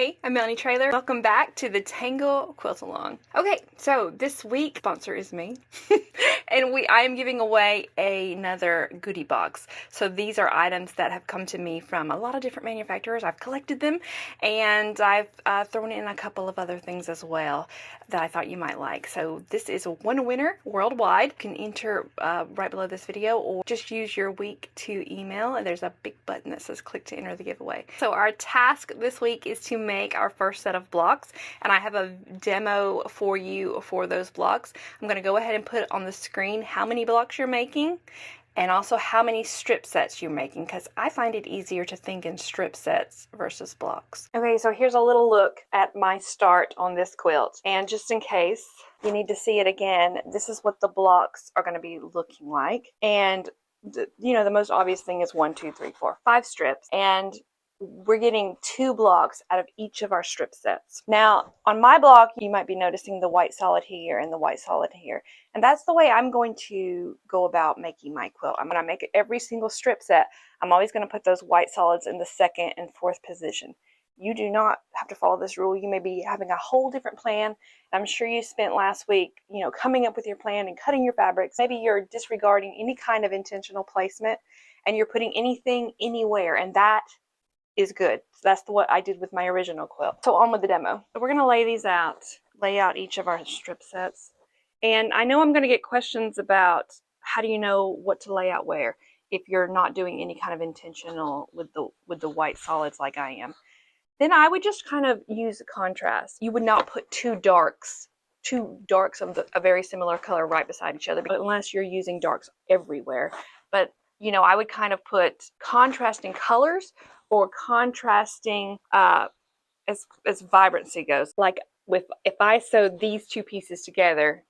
Hey, I'm Melanie Traylor. Welcome back to the Tangle Quilt Along. Okay, so this week sponsor is me, and I am giving away another goodie box. So these are items that have come to me from a lot of different manufacturers. I've collected them, and I've thrown in a couple of other things as well that I thought you might like. So this is one winner worldwide. You can enter right below this video, or just use your week 2 email, and there's a big button that says click to enter the giveaway. So our task this week is to make our first set of blocks, and I have a demo for you for those blocks. I'm going to go ahead and put on the screen how many blocks you're making and also how many strip sets you're making, because I find it easier to think in strip sets versus blocks. Okay, so here's a little look at my start on this quilt, and just in case you need to see it again, this is what the blocks are going to be looking like. And the most obvious thing is 1, 2, 3, 4, 5 strips, and we're getting 2 blocks out of each of our strip sets. Now, on my block, you might be noticing the white solid here and the white solid here. And that's the way I'm going to go about making my quilt. I'm going to make every single strip set. I'm always going to put those white solids in the 2nd and 4th position. You do not have to follow this rule. You may be having a whole different plan. I'm sure you spent last week, coming up with your plan and cutting your fabrics. Maybe you're disregarding any kind of intentional placement and you're putting anything anywhere, and that is good. So that's what I did with my original quilt. So on with the demo. So we're going to lay out each of our strip sets. And I know I'm going to get questions about how do you know what to lay out where if you're not doing any kind of intentional with the white solids like I am. Then I would just kind of use a contrast. You would not put two darks of a very similar color right beside each other, unless you're using darks everywhere. But I would kind of put contrasting colors or contrasting as vibrancy goes. Like if I sewed these 2 pieces together,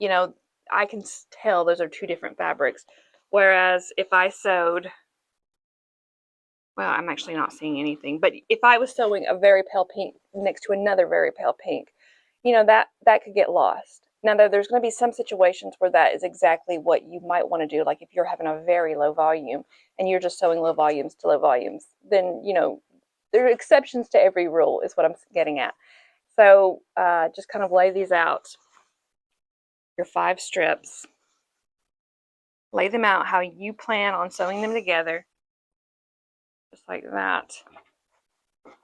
I can tell those are 2 different fabrics. Whereas if I sewed, well, I'm actually not seeing anything, but if I was sewing a very pale pink next to another very pale pink, that could get lost. Now, there's going to be some situations where that is exactly what you might want to do. Like if you're having a very low volume and you're just sewing low volumes to low volumes, then, there are exceptions to every rule is what I'm getting at. So just kind of lay these out, your 5 strips. Lay them out how you plan on sewing them together, just like that. And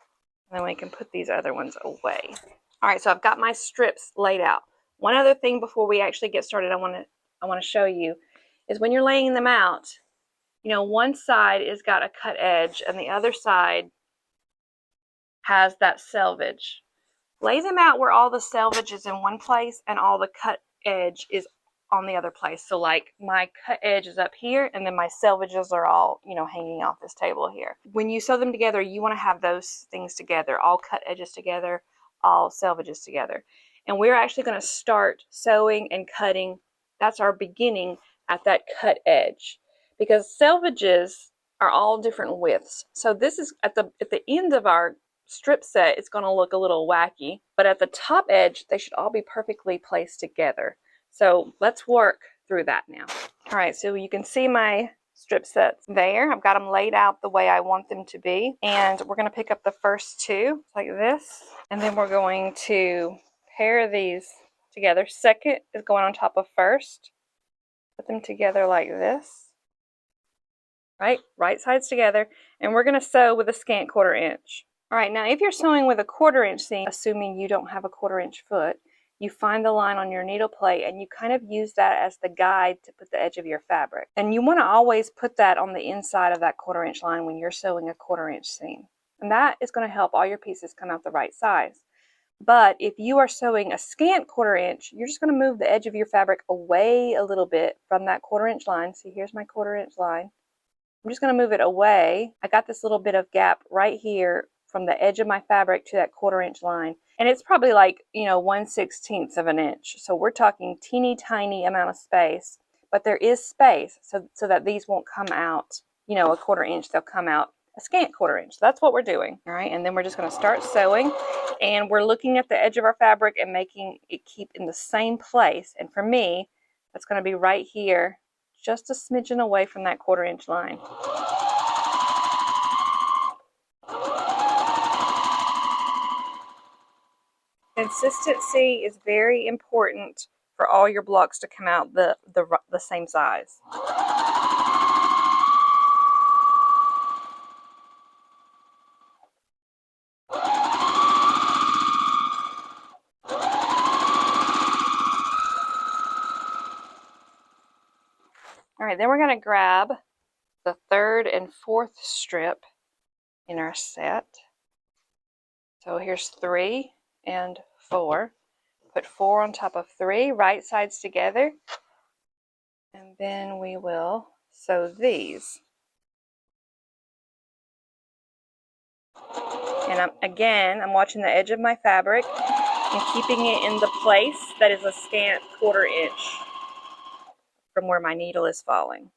then we can put these other ones away. All right, so I've got my strips laid out. One other thing before we actually get started I want to show you is when you're laying them out, one side has got a cut edge and the other side has that selvage. Lay them out where all the selvage is in one place and all the cut edge is on the other place. So like my cut edge is up here and then my selvages are all, hanging off this table here. When you sew them together, you want to have those things together, all cut edges together, all selvages together. And we're actually going to start sewing and cutting. That's our beginning at that cut edge, because selvages are all different widths. So this is at the end of our strip set, it's going to look a little wacky, but at the top edge, they should all be perfectly placed together. So let's work through that now. All right, so you can see my strip sets there. I've got them laid out the way I want them to be. And we're going to pick up the first 2 like this. And then we're going to pair these together. 2nd is going on top of 1st. Put them together like this. Right sides together. And we're going to sew with a scant 1/4 inch. All right, now if you're sewing with a 1/4 inch seam, assuming you don't have a 1/4 inch foot, you find the line on your needle plate and you kind of use that as the guide to put the edge of your fabric. And you want to always put that on the inside of that 1/4 inch line when you're sewing a 1/4 inch seam. And that is going to help all your pieces come out the right size. But if you are sewing a scant 1/4 inch, you're just going to move the edge of your fabric away a little bit from that 1/4 inch line. See, here's my 1/4 inch line. I'm just going to move it away. I got this little bit of gap right here from the edge of my fabric to that 1/4 inch line. And it's probably like, 1/16 of an inch. So we're talking teeny tiny amount of space, but there is space so that these won't come out, a 1/4 inch, they'll come out a scant 1/4 inch. So that's what we're doing. All right, and then we're just going to start sewing, and we're looking at the edge of our fabric and making it keep in the same place. And for me, that's going to be right here, just a smidgen away from that 1/4 inch line. Consistency is very important for all your blocks to come out the same size. All right, then we're going to grab the third and fourth strip in our set. So here's 3 and 4. Put 4 on top of 3, right sides together. And then we will sew these. And I'm watching the edge of my fabric and keeping it in the place that is a scant 1/4 inch from where my needle is falling.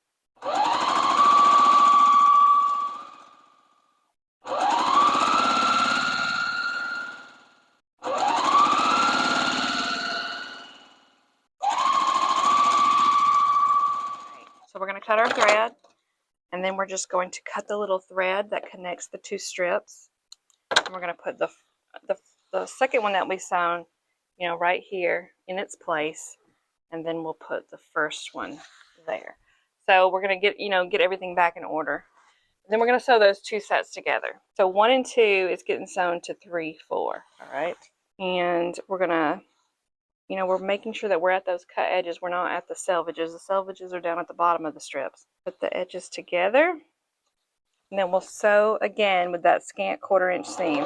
So we're going to cut our thread, and then we're just going to cut the little thread that connects the 2 strips. And we're going to put the second one that we sewn, right here in its place, and then we'll put the first one there. So we're going to get everything back in order. And then we're going to sew those 2 sets together. So 1 and 2 is getting sewn to 3, 4. All right. And we're going to, we're making sure that we're at those cut edges. We're not at the selvages. The selvages are down at the bottom of the strips. Put the edges together. And then we'll sew again with that scant 1/4 inch seam.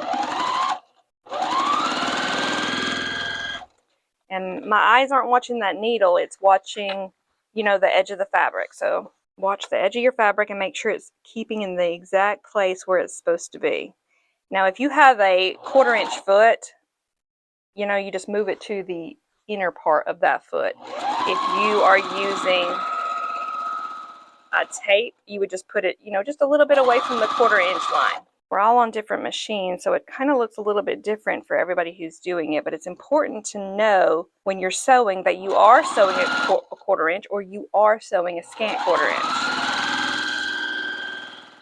And my eyes aren't watching that needle. It's watching, the edge of the fabric. So watch the edge of your fabric and make sure it's keeping in the exact place where it's supposed to be. Now, if you have a 1/4 inch foot, you just move it to the inner part of that foot. If you are using a tape, you would just put it, just a little bit away from the 1/4 inch line. We're all on different machines, so it kind of looks a little bit different for everybody who's doing it, but it's important to know when you're sewing that you are sewing a 1/4 inch or you are sewing a scant 1/4 inch.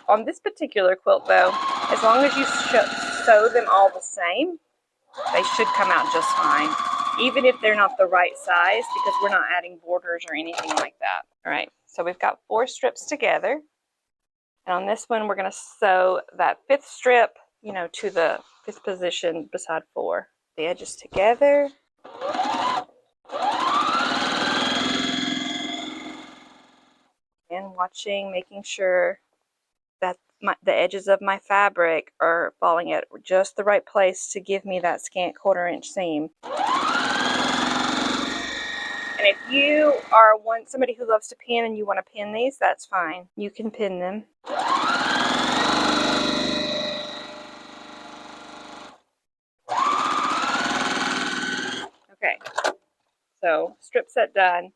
On this particular quilt, though, as long as you sew them all the same, they should come out just fine, even if they're not the right size, because we're not adding borders or anything like that. All right, so we've got 4 strips together. And on this one, we're going to sew that 5th strip, to the 5th position beside 4. The edges together. And watching, making sure that the edges of my fabric are falling at just the right place to give me that scant 1/4 inch seam. And if you are somebody who loves to pin and you want to pin these, that's fine. You can pin them. Okay, so strip set done.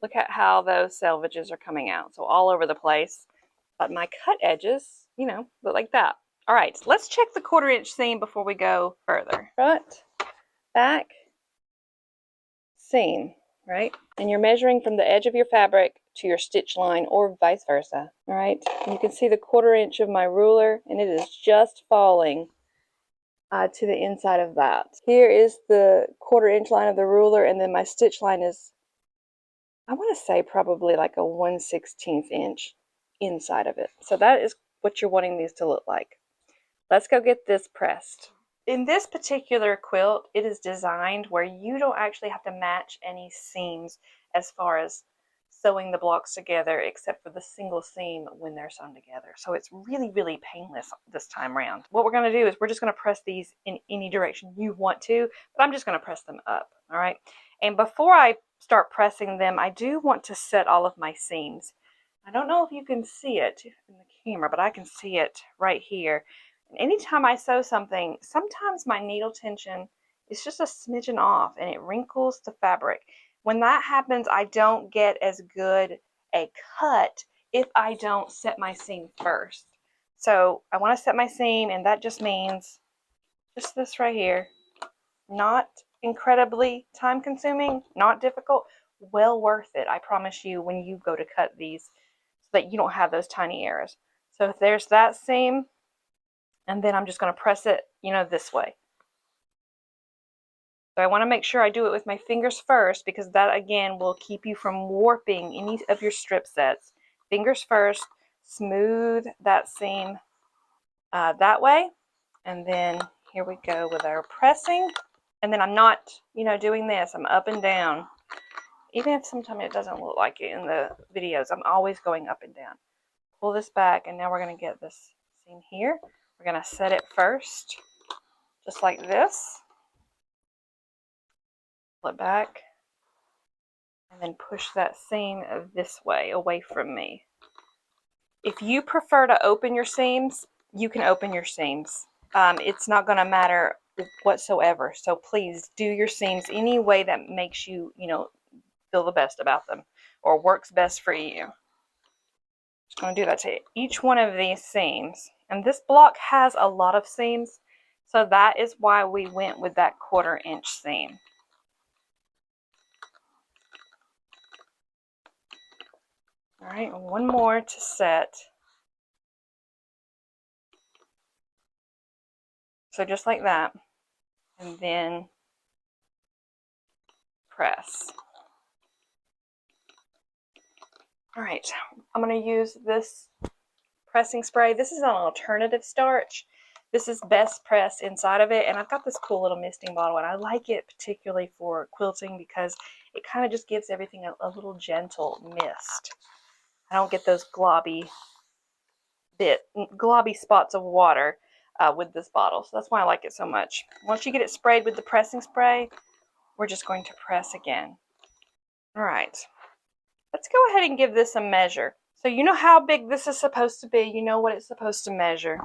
Look at how those selvages are coming out. So all over the place. But my cut edges, look like that. All right, so let's check the 1/4 inch seam before we go further. Front, back, seam, right? And you're measuring from the edge of your fabric to your stitch line or vice versa. All right, and you can see the 1/4 inch of my ruler, and it is just falling to the inside of that. Here is the 1/4 inch line of the ruler, and then my stitch line is, I want to say, probably like a 1/16 inch inside of it. So that is what you're wanting these to look like. Let's go get this pressed. In this particular quilt, it is designed where you don't actually have to match any seams as far as sewing the blocks together, except for the single seam when they're sewn together. So it's really, really painless this time around. What we're going to do is we're just going to press these in any direction you want to, but I'm just going to press them up. All right. And before I start pressing them, I do want to set all of my seams. I don't know if you can see it in the camera, but I can see it right here. And anytime I sew something, sometimes my needle tension is just a smidgen off and it wrinkles the fabric. When that happens, I don't get as good a cut if I don't set my seam first. So I want to set my seam, and that just means just this right here. Not incredibly time consuming, not difficult, well worth it, I promise you, when you go to cut these, so that you don't have those tiny errors. So there's that seam, and then I'm just going to press it, this way. So I want to make sure I do it with my fingers first, because that again will keep you from warping any of your strip sets. Fingers first, smooth that seam that way, and then here we go with our pressing. And then I'm not, doing this. I'm up and down. Even if sometimes it doesn't look like it in the videos, I'm always going up and down. Pull this back, and now we're going to get this seam here. We're going to set it first, just like this. Pull it back, and then push that seam this way, away from me. If you prefer to open your seams, you can open your seams. It's not going to matter whatsoever. So please do your seams any way that makes you, feel the best about them or works best for you. Just going to do that to each one of these seams. And this block has a lot of seams, so that is why we went with that 1/4 inch seam. All right, one more to set. So just like that, and then press. All right, I'm going to use this pressing spray. This is an alternative starch. This is Best Press inside of it, and I've got this cool little misting bottle, and I like it particularly for quilting because it kind of just gives everything a little gentle mist. I don't get those globby spots of water with this bottle, so that's why I like it so much. Once you get it sprayed with the pressing spray, we're just going to press again. All right, let's go ahead and give this a measure. So you know how big this is supposed to be. You know what it's supposed to measure.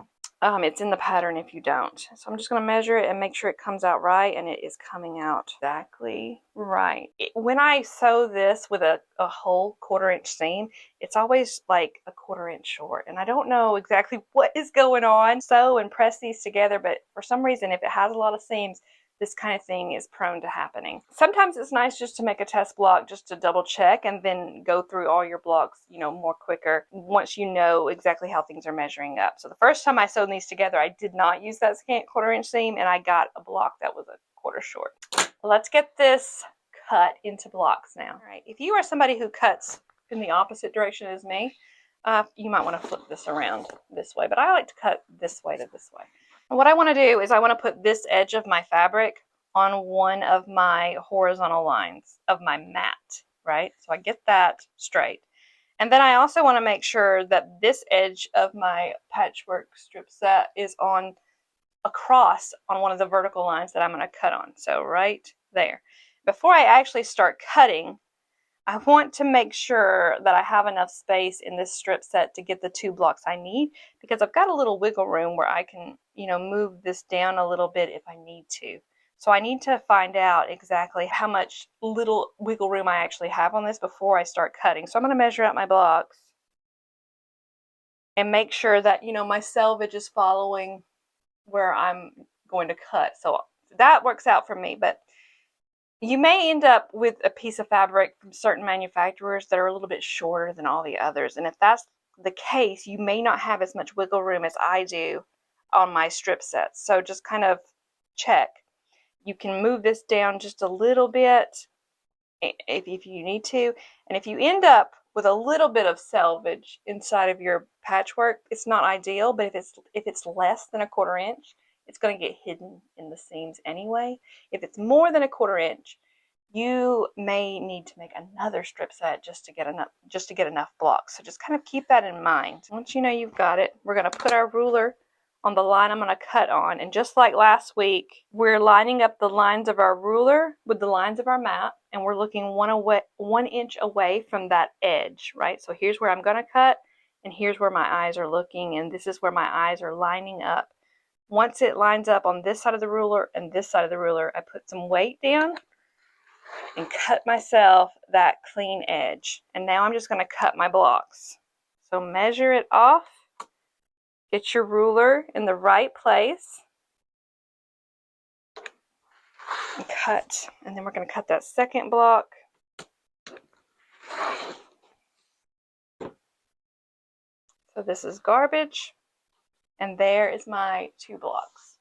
It's in the pattern if you don't. So I'm just going to measure it and make sure it comes out right, and it is coming out exactly right. When I sew this with a whole 1/4 inch seam, it's always like a 1/4 inch short, and I don't know exactly what is going on. Sew and press these together, but for some reason, if it has a lot of seams, this kind of thing is prone to happening. Sometimes it's nice just to make a test block just to double check and then go through all your blocks, more quicker once you know exactly how things are measuring up. So the first time I sewed these together, I did not use that scant 1/4 inch seam, and I got a block that was a 1/4 short. Let's get this cut into blocks now. All right, if you are somebody who cuts in the opposite direction as me, you might want to flip this around this way, but I like to cut this way to this way. What I want to do is I want to put this edge of my fabric on one of my horizontal lines of my mat, right? So I get that straight. And then I also want to make sure that this edge of my patchwork strip set is on across on one of the vertical lines that I'm going to cut on. So right there. Before I actually start cutting, I want to make sure that I have enough space in this strip set to get the 2 blocks I need, because I've got a little wiggle room where I can, move this down a little bit if I need to. So I need to find out exactly how much little wiggle room I actually have on this before I start cutting. So I'm going to measure out my blocks and make sure that, my selvage is following where I'm going to cut. So that works out for me, but you may end up with a piece of fabric from certain manufacturers that are a little bit shorter than all the others. And if that's the case, you may not have as much wiggle room as I do on my strip sets. So just kind of check. You can move this down just a little bit if you need to. And if you end up with a little bit of selvage inside of your patchwork, it's not ideal, but if it's less than a 1/4 inch, it's going to get hidden in the seams anyway. If it's more than a 1/4 inch, you may need to make another strip set just to get enough blocks. So just kind of keep that in mind. Once you know you've got it, we're going to put our ruler on the line I'm going to cut on, and just like last week, we're lining up the lines of our ruler with the lines of our mat, and we're looking 1 inch away from that edge, right? So here's where I'm going to cut, and here's where my eyes are looking, and this is where my eyes are lining up. Once it lines up on this side of the ruler and this side of the ruler, I put some weight down and cut myself that clean edge. And now I'm just going to cut my blocks. So measure it off. Get your ruler in the right place. And cut. And then we're going to cut that second block. So this is garbage. And there is my 2 blocks.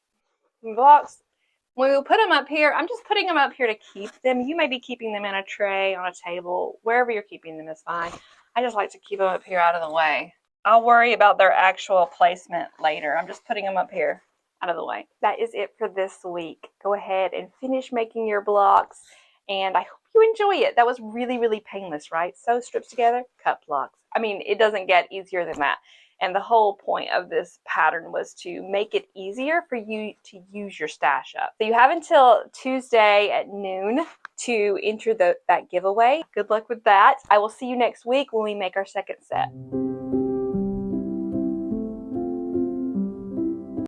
When we put them up here, I'm just putting them up here to keep them. You may be keeping them in a tray, on a table, wherever you're keeping them is fine. I just like to keep them up here out of the way. I'll worry about their actual placement later. I'm just putting them up here out of the way. That is it for this week. Go ahead and finish making your blocks, and I hope you enjoy it. That was really, really painless, right? Sew strips together, cut blocks. I mean, it doesn't get easier than that. And the whole point of this pattern was to make it easier for you to use your stash up. So you have until Tuesday at noon to enter that giveaway. Good luck with that. I will see you next week when we make our second set.